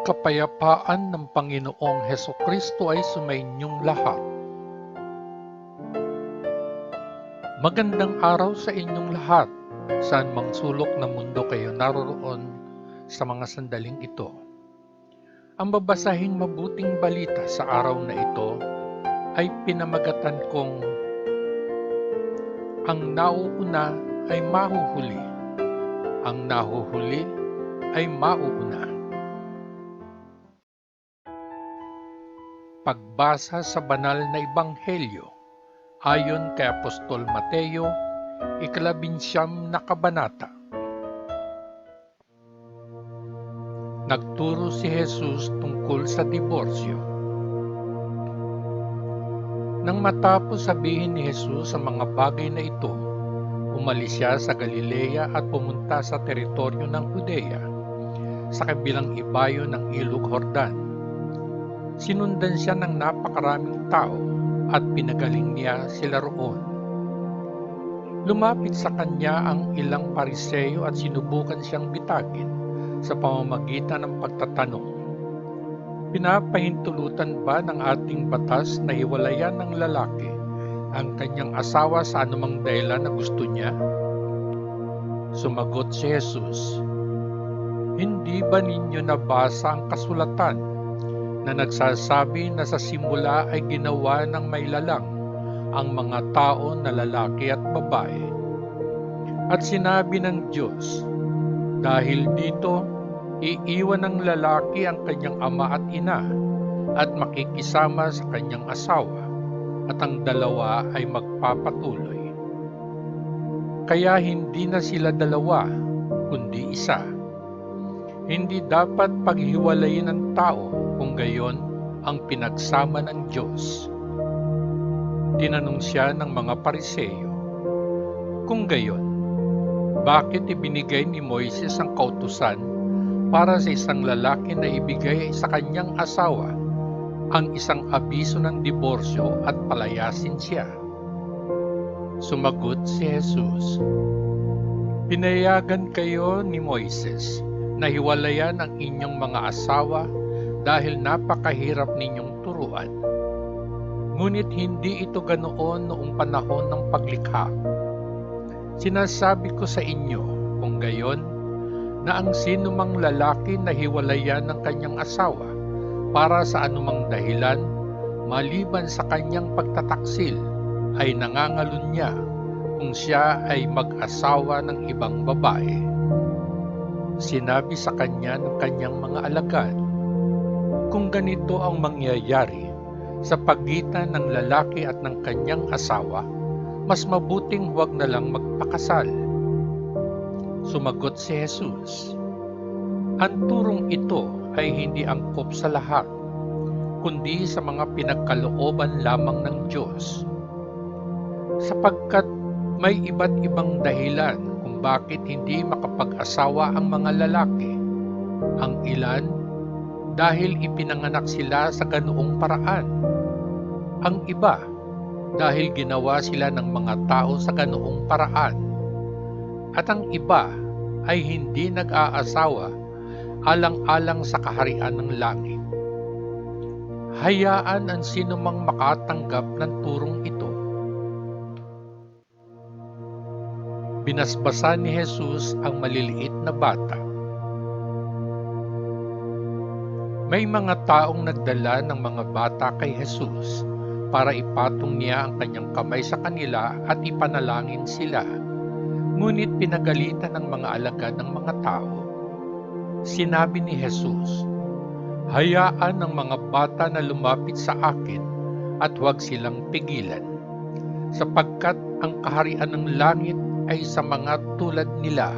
Ang kapayapaan ng Panginoong Hesukristo ay sumainyong lahat. Magandang araw sa inyong lahat, saan mang sulok ng mundo kayo naroroon sa mga sandaling ito. Ang babasahing mabuting balita sa araw na ito ay pinamagatan kong ang nauuna ay mahuhuli, ang nahuhuli ay mauuna. Pagbasa sa banal na ebanghelyo ayon kay Apostol Mateo, 19 na kabanata. Nagturo si Jesus tungkol sa diborsyo. Nang matapos sabihin ni Jesus ang mga bagay na ito, umalis siya sa Galilea at pumunta sa teritoryo ng Judea, sa kabilang ibayo ng Ilog Jordan. Sinundan siya ng napakaraming tao at pinagaling niya sila roon. Lumapit sa kanya ang ilang Pariseo at sinubukan siyang bitagin sa pamamagitan ng pagtatanong, pinapahintulutan ba ng ating batas na hiwalayan ng lalaki ang kanyang asawa sa anumang dahilan na gusto niya? Sumagot si Jesus, hindi ba ninyo nabasa ang kasulatan na nagsasabi na sa simula ay ginawa ng mailalang ang mga tao na lalaki at babae? At sinabi ng Diyos, dahil dito, iiwan ng lalaki ang kanyang ama at ina at makikisama sa kanyang asawa at ang dalawa ay magpapatuloy. Kaya hindi na sila dalawa, kundi isa. Hindi dapat paghiwalayin ng tao kung gayon ang pinagsama ng Diyos. Tinanong siya ng mga Pariseo, kung gayon, bakit ibinigay ni Moises ang kautusan para sa isang lalaki na ibigay sa kanyang asawa ang isang abiso ng diborsyo at palayasin siya? Sumagot si Jesus, pinayagan kayo ni Moises na hiwalayan ang inyong mga asawa dahil napakahirap ninyong turuan. Ngunit hindi ito ganoon noong panahon ng paglikha. Sinasabi ko sa inyo, kung gayon, na ang sinumang lalaki na hiwalayan ng kanyang asawa para sa anumang dahilan, maliban sa kanyang pagtataksil, ay nangangalunya kung siya ay mag-asawa ng ibang babae. Sinabi sa kanya ng kanyang mga alagad, kung ganito ang mangyayari sa pagitan ng lalaki at ng kanyang asawa, mas mabuting huwag na lang magpakasal. Sumagot si Jesus, ang turong ito ay hindi angkop sa lahat, kundi sa mga pinagkalooban lamang ng Diyos. Sapagkat may iba't ibang dahilan kung bakit hindi makapag-asawa ang mga lalaki. Ang ilan, dahil ipinanganak sila sa ganoong paraan. Ang iba, dahil ginawa sila ng mga tao sa ganoong paraan. At ang iba ay hindi nag-aasawa alang-alang sa kaharian ng langit. Hayaan ang sinumang makatanggap ng turong ito. Binasbasan ni Jesus ang maliliit na bata. May mga taong nagdala ng mga bata kay Jesus para ipatong niya ang kanyang kamay sa kanila at ipanalangin sila. Ngunit pinagalitan ng mga alagad ng mga tao. Sinabi ni Jesus, hayaan ang mga bata na lumapit sa akin at huwag silang pigilan, sapagkat ang kaharian ng langit ay sa mga tulad nila.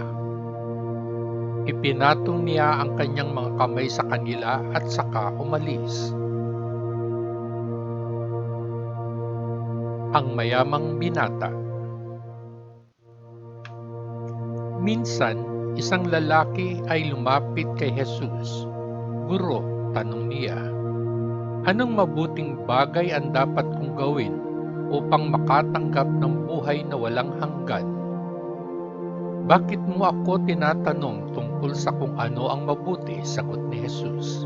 Ipinatong niya ang kanyang mga kamay sa kanila at saka umalis. Ang mayamang binata. Minsan, isang lalaki ay lumapit kay Jesus. Guro, tanong niya, anong mabuting bagay ang dapat kong gawin upang makatanggap ng buhay na walang hanggan? Bakit mo ako tinatanong tungkol tungkol sa kung ano ang mabuti, sagot ni Jesus.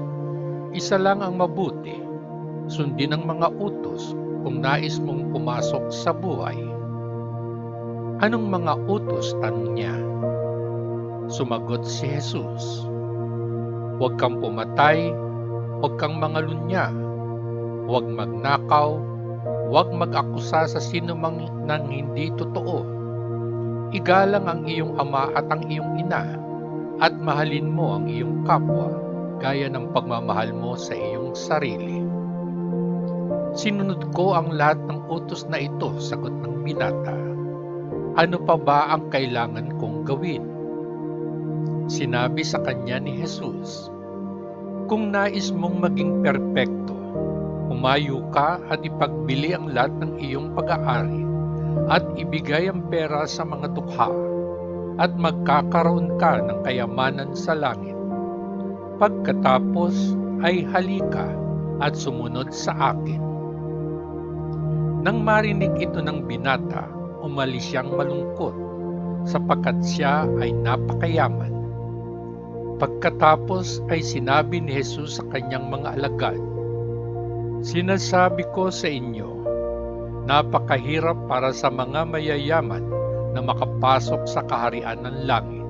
Isa lang ang mabuti, sundin ang mga utos kung nais mong pumasok sa buhay. Anong mga utos? Tanong niya. Sumagot si Jesus. Huwag kang pumatay, huwag kang mangalunya, huwag magnakaw, huwag mag-akusa sa sinumang nang hindi totoo. Igalang ang iyong ama at ang iyong ina, at mahalin mo ang iyong kapwa, gaya ng pagmamahal mo sa iyong sarili. Sinunod ko ang lahat ng utos na ito, sagot ng binata. Ano pa ba ang kailangan kong gawin? Sinabi sa kanya ni Jesus, kung nais mong maging perpekto, humayo ka at ipagbili ang lahat ng iyong pag-aari at ibigay ang pera sa mga dukha at magkakaroon ka ng kayamanan sa langit. Pagkatapos ay halika at sumunod sa akin. Nang marinig ito ng binata, umalis siyang malungkot sapagkat siya ay napakayaman. Pagkatapos ay sinabi ni Jesus sa kanyang mga alagad, sinasabi ko sa inyo, napakahirap para sa mga mayayaman na makapasok sa kaharian ng langit.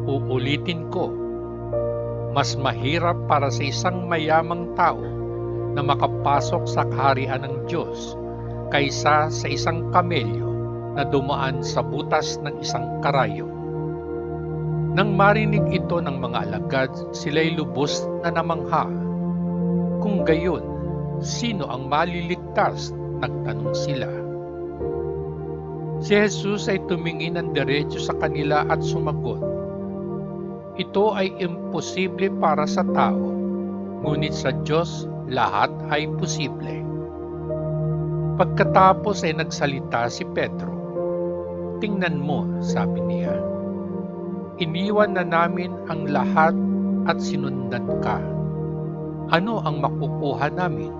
Uulitin ko, mas mahirap para sa isang mayamang tao na makapasok sa kaharian ng Diyos kaysa sa isang kamelyo na dumaan sa butas ng isang karayom. Nang marinig ito ng mga alagad, sila'y lubos na namangha. Kung gayon, sino ang maliligtas? Nagtanong sila. Si Jesus ay tumingin ng diretso sa kanila at sumagot, ito ay imposible para sa tao, ngunit sa Diyos lahat ay posible. Pagkatapos ay nagsalita si Pedro. Tingnan mo, sabi niya. Iniwan na namin ang lahat at sinundan ka. Ano ang makukuha namin?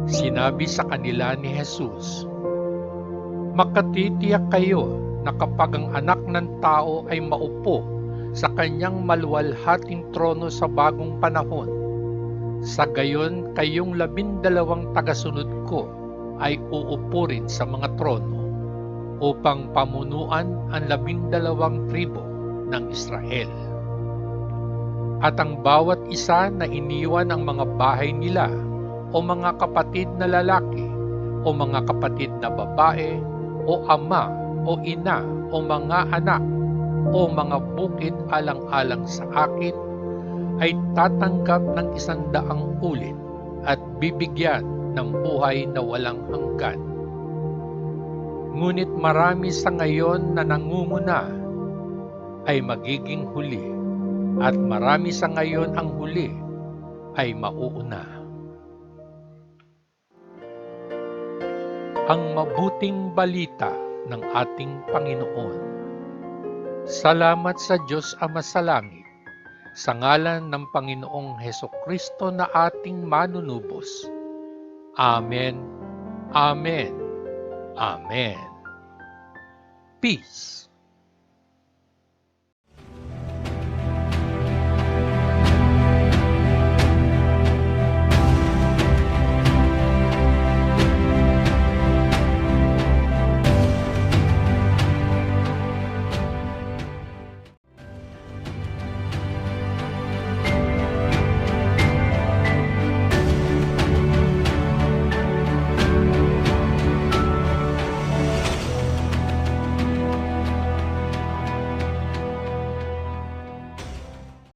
Sinabi sa kanila ni Jesus, makatitiyak kayo na kapag ang anak ng tao ay maupo sa kanyang maluwalhating trono sa bagong panahon, sa gayon kayong 12 tagasunod ko ay uupo rin sa mga trono upang pamunuan ang 12 tribo ng Israel. At ang bawat isa na iniwan ang mga bahay nila o mga kapatid na lalaki o mga kapatid na babae o ama o ina o mga anak o mga bukid alang-alang sa akin ay tatanggap ng 100 ulit at bibigyan ng buhay na walang hanggan. Ngunit marami sa ngayon na nangunguna ay magiging huli, at marami sa ngayon ang huli ay mauuna. Ang mabuting balita ng ating Panginoon. Salamat sa Diyos Ama sa langit, sa ngalan ng Panginoong Hesukristo na ating manunubos. Amen. Amen. Amen. Peace.